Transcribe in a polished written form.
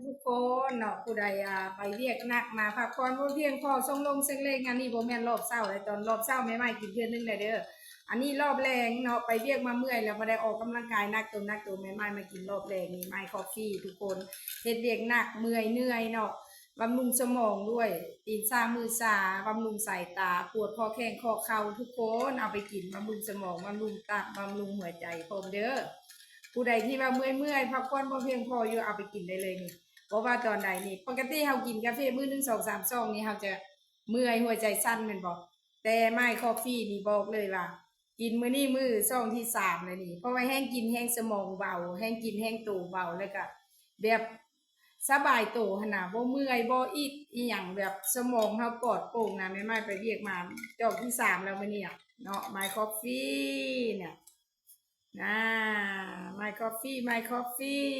ทุกคนเนาะผู้ใดไปเรียกนักมาพักผ่อนบ่เพียงพอส่งลงเซ็งเลงอันนี้บ่แม่นรอบเช้าเลยตอนรอบเช้าแม่ไม้กินเทื่อนึงได้เด้ออันนี้รอบแรงเนาะไปเรียกมาเมื่อยแล้วบ่ได้ออกกำลังกายนักตัวแม่ไม้มากินรอบแรงนี่ไม้คอฟฟี่ทุกคนเฮ็ดเรียกหนักเมื่อยเหนื่อยเนาะบำรุงสมองด้วยตีนชามือชาบำรุงสายตาปวดคอแข้งคอเข่าทุกคนเอาไปกินบำรุงสมองบำรุงตับบำรุงหัวใจพร้อมเด้อผู้ใดที่ว่าเมื่อยพักผ่อนบ่เพียงพออยู่เอาไปกินได้เลยนี่ เพราะว่าตอนใดนี่ปกติเฮากินกาแฟมื้อหนึ่งสองสามซองนี่เฮาจะเมื่อยหัวใจสั่นแม่นบ่แต่ไม่คอฟฟี่นี่บอกเลยว่ากินมื้อนี้มื้อซองที่สามเลยนี่เพราะว่าแห้งกินแห้งสมองเบาแห้งกินแห้งตูเบาแล้วก็แบบสบายตัวหั่นน่ะบ่เมื่อยบ่อิดอีหยังแบบสมองเฮาปลอดโปร่งนะแม่ไม้ไปเรียกมาจอกที่สามแล้วมื้อนี้เนาะ My Coffee เนี่ยนะ My Coffee My Coffee